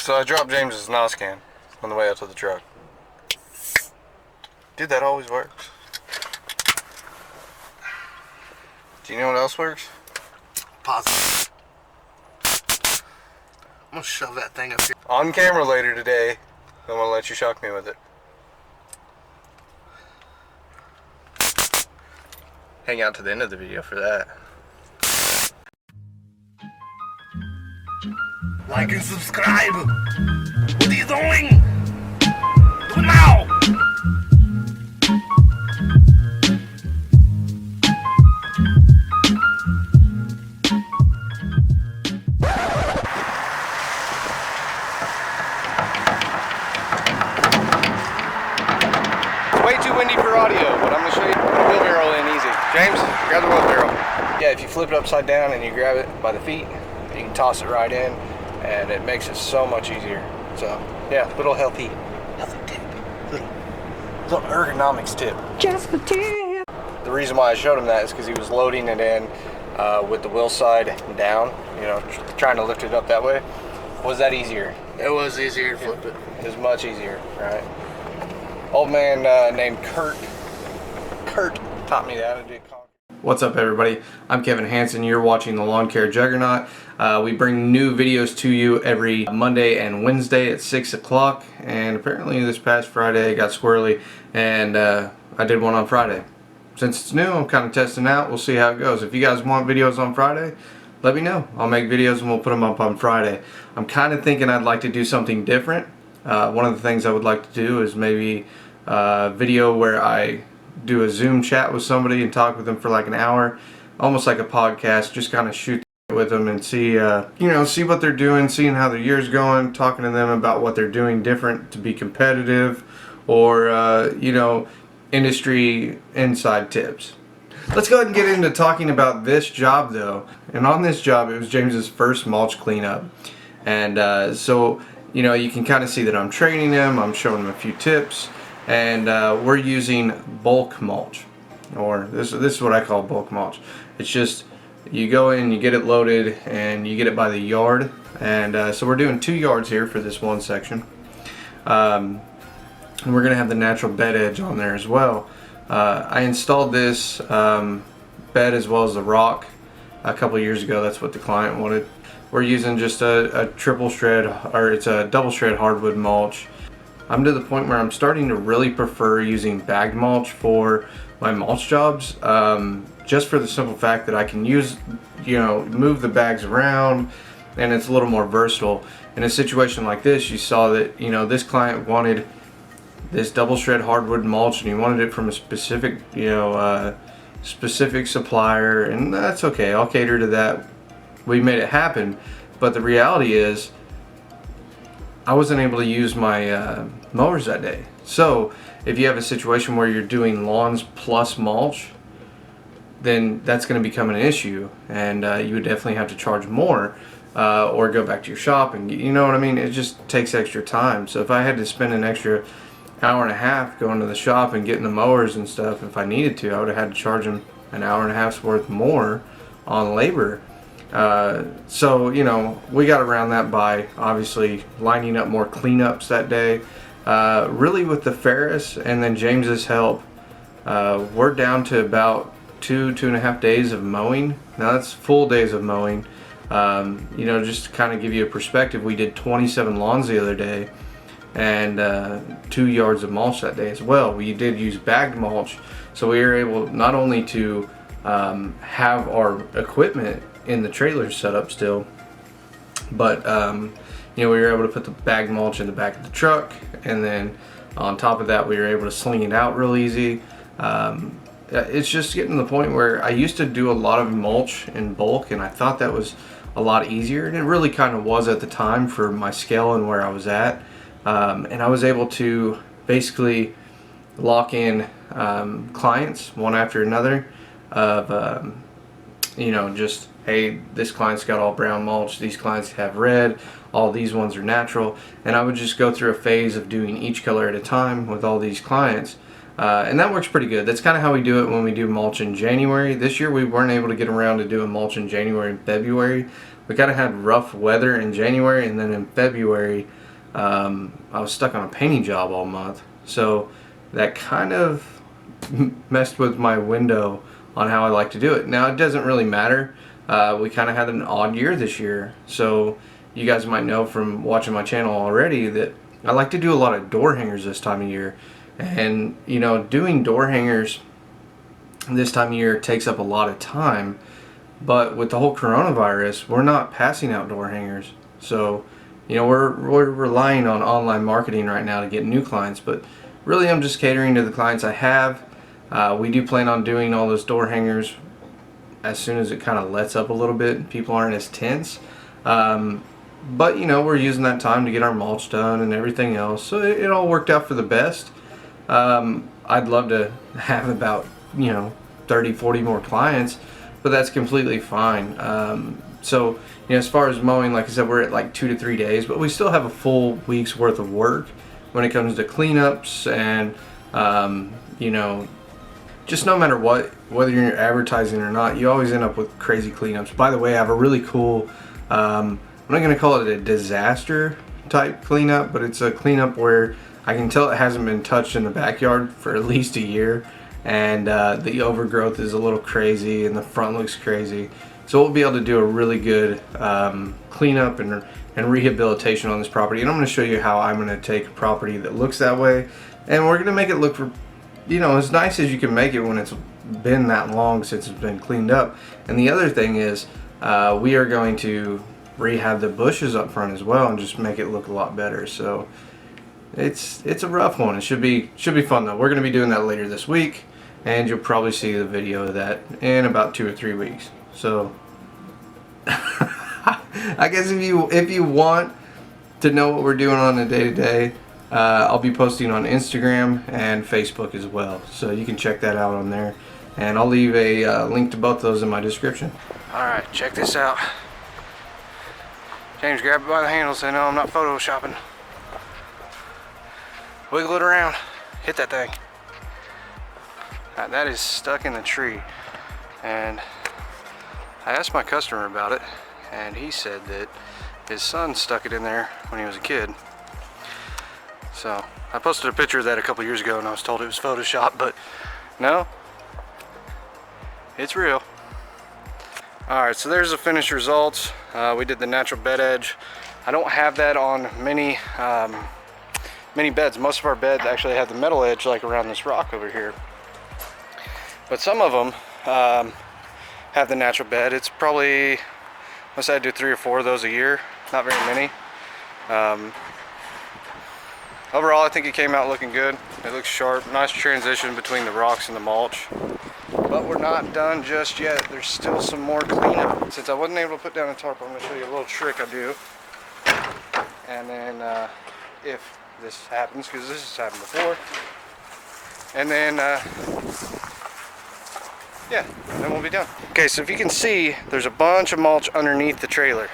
So I dropped James's NOS can on the way out to the truck. Dude, that always works. Do you know what else works? Positive. I'm gonna shove that thing up here. On camera later today, I'm gonna let you shock me with it. Hang out to the end of the video for that. Like and subscribe. What are you doing? Do it now. Way too windy for audio, but I'm going to show you the wheelbarrow in easy. James, grab the wheelbarrow. Yeah, if you flip it upside down and you grab it by the feet, you can toss it right in, and it makes it so much easier. So, yeah, little healthy tip. Little ergonomics tip. Just a tip. The reason why I showed him that is because he was loading it in with the wheel side down, you know, trying to lift it up that way. Was that easier? It was easier to flip it. It was much easier, right? Old man named Kurt taught me that. What's up, everybody? I'm Kevin Hansen. You're watching the Lawn Care Juggernaut. We bring new videos to you every Monday and Wednesday at 6 o'clock. And apparently this past Friday it got squirrely, and I did one on Friday. Since it's new, I'm kind of testing out. We'll see how it goes. If you guys want videos on Friday, let me know. I'll make videos and we'll put them up on Friday. I'm kind of thinking I'd like to do something different. One of the things I would like to do is maybe a video where I do a Zoom chat with somebody and talk with them for like an hour, almost like a podcast, just kind of shoot with them and see, see what they're doing, seeing how their year's going, talking to them about what they're doing different to be competitive, or, industry inside tips. Let's go ahead and get into talking about this job though. And on this job, it was James's first mulch cleanup. And so, you can kind of see that I'm training him, I'm showing him a few tips, and we're using bulk mulch, or this is what I call bulk mulch. It's just, you go in, you get it loaded, and you get it by the yard. And so we're doing 2 yards here for this one section. And we're going to have the natural bed edge on there as well. I installed this bed as well as the rock a couple years ago. That's what the client wanted. We're using just a triple shred, or it's a double shred hardwood mulch. I'm to the point where I'm starting to really prefer using bagged mulch for my mulch jobs, just for the simple fact that I can use, move the bags around, and it's a little more versatile. In a situation like this, you saw that, this client wanted this double shred hardwood mulch, and he wanted it from a specific, specific supplier, and that's okay. I'll cater to that. We made it happen, but the reality is I wasn't able to use my mowers that day. So if you have a situation where you're doing lawns plus mulch, then that's going to become an issue, and you would definitely have to charge more, or go back to your shop, and you know what I mean? It just takes extra time. So if I had to spend an extra hour and a half going to the shop and getting the mowers and stuff, if I needed to, I would have had to charge them an hour and a half's worth more on labor. So we got around that by obviously lining up more cleanups that day. Really with the Ferris and then James's help, we're down to about 2.5 days of mowing. Now that's full days of mowing. Just to kind of give you a perspective, we did 27 lawns the other day, and 2 yards of mulch that day as well. We did use bagged mulch, so we were able not only to have our equipment in the trailer set up still, but we were able to put the bagged mulch in the back of the truck, and then on top of that we were able to sling it out real easy. It's just getting to the point where I used to do a lot of mulch in bulk, and I thought that was a lot easier, and it really kind of was at the time for my scale and where I was at. And I was able to basically lock in clients one after another of just, hey, this client's got all brown mulch, these clients have red, all these ones are natural, and I would just go through a phase of doing each color at a time with all these clients. And that works pretty good. That's kind of how we do it when we do mulch in January. This year we weren't able to get around to doing mulch in January and February. we kind of had rough weather in January, and then in February I was stuck on a painting job all month, so that kind of messed with my window on how I like to do it. Now it doesn't really matter. We kind of had an odd year this year, so you guys might know from watching my channel already that I like to do a lot of door hangers this time of year. And you know, doing door hangers this time of year takes up a lot of time, but with the whole coronavirus, we're not passing out door hangers. So you know, we're relying on online marketing right now to get new clients, but really I'm just catering to the clients I have. We do plan on doing all those door hangers as soon as it kind of lets up a little bit. People aren't as tense. But you know, we're using that time to get our mulch done and everything else. So it all worked out for the best. I'd love to have about, you know, 30, 40 more clients, but that's completely fine. So, you know, as far as mowing, like I said, we're at like 2 to 3 days, but we still have a full week's worth of work when it comes to cleanups and, you know, just no matter what, whether you're advertising or not, you always end up with crazy cleanups. By the way, I have a really cool, I'm not going to call it a disaster type cleanup, but it's a cleanup where I can tell it hasn't been touched in the backyard for at least a year, and the overgrowth is a little crazy and the front looks crazy. So we'll be able to do a really good cleanup and rehabilitation on this property, and I'm going to show you how I'm going to take a property that looks that way, and we're going to make it look, you know, as nice as you can make it when it's been that long since it's been cleaned up. And the other thing is, we are going to rehab the bushes up front as well and just make it look a lot better. So it's a rough one. It should be fun though. We're going to be doing that later this week, and you'll probably see the video of that in about 2 or 3 weeks. So I guess if you want to know what we're doing on a day-to-day, I'll be posting on Instagram and Facebook as well, so you can check that out on there, and I'll leave a link to both those in my description. Alright, check this out. James grabbed it by the handles and no, I'm not photoshopping. Wiggle it around, hit that thing. That is stuck in the tree, and I asked my customer about it, and he said that his son stuck it in there when he was a kid. So I posted a picture of that a couple years ago and I was told it was Photoshop, but no, it's real. Alright, so there's the finished results. We did the natural bed edge. I don't have that on many beds. Most of our beds actually have the metal edge like around this rock over here. But some of them have the natural bed. It's probably, let's say I do 3 or 4 of those a year, not very many. Overall, I think it came out looking good. It looks sharp, nice transition between the rocks and the mulch. But we're not done just yet. There's still some more cleanup. Since I wasn't able to put down a tarp, I'm going to show you a little trick I do. And then if this happens, because this has happened before, and then yeah, then we'll be done. Okay, so if you can see, there's a bunch of mulch underneath the trailer.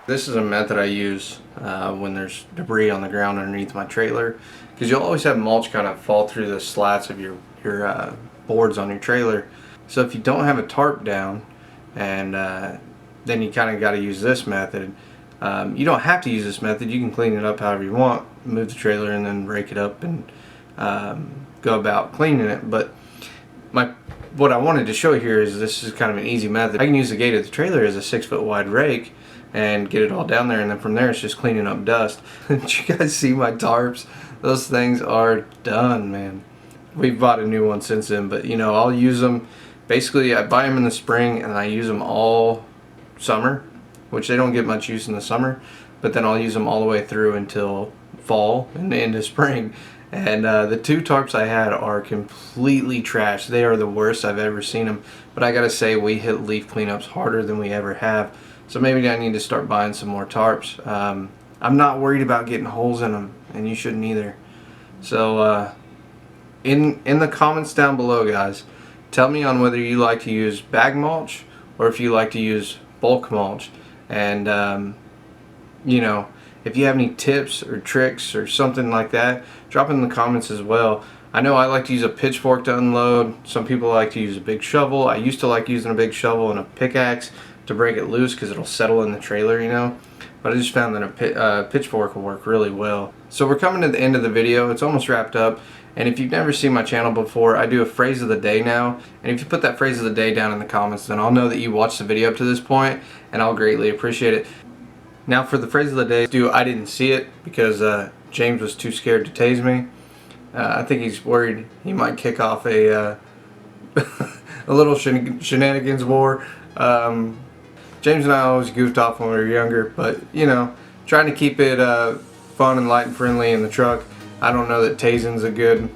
This is a method I use when there's debris on the ground underneath my trailer, because you'll always have mulch kind of fall through the slats of your boards on your trailer. So if you don't have a tarp down, and then you kind of got to use this method. You don't have to use this method. You can clean it up however you want, move the trailer and then rake it up and go about cleaning it. But what I wanted to show here is this is kind of an easy method. I can use the gate of the trailer as a 6-foot wide rake and get it all down there, and then from there it's just cleaning up dust. Did you guys see my tarps? Those things are done, man. We've bought a new one since then, but you know, I'll use them. Basically, I buy them in the spring and I use them all summer, which they don't get much use in the summer, but then I'll use them all the way through until fall and into spring. And the 2 tarps I had are completely trashed. They are the worst I've ever seen them. But I gotta say, we hit leaf cleanups harder than we ever have. So maybe I need to start buying some more tarps. I'm not worried about getting holes in them, and you shouldn't either. So in the comments down below, guys, tell me on whether you like to use bag mulch or if you like to use bulk mulch. And you know, if you have any tips or tricks or something like that, drop it in the comments as well. I know I like to use a pitchfork to unload. Some people like to use a big shovel. I used to like using a big shovel and a pickaxe, to break it loose because it'll settle in the trailer, you know. But I just found that a pitchfork will work really well. So we're coming to the end of the video. It's almost wrapped up. And if you've never seen my channel before, I do a phrase of the day now. And if you put that phrase of the day down in the comments, then I'll know that you watched the video up to this point, and I'll greatly appreciate it. Now for the phrase of the day, I didn't see it because James was too scared to tase me. I think he's worried he might kick off a little shenanigans war. James and I always goofed off when we were younger, but you know, trying to keep it fun and light and friendly in the truck. I don't know that tasing's a good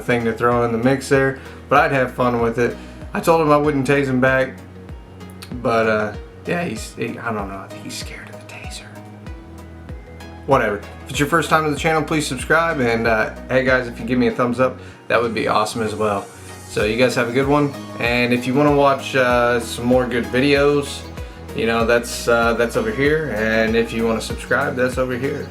thing to throw in the mix there, but I'd have fun with it. I told him I wouldn't tase him back, but yeah, I don't know, I think he's scared of the taser. Whatever. If it's your first time to the channel, please subscribe, and hey guys, if you give me a thumbs up, that would be awesome as well. So you guys have a good one, and if you want to watch some more good videos, you know, that's over here, and if you want to subscribe, that's over here.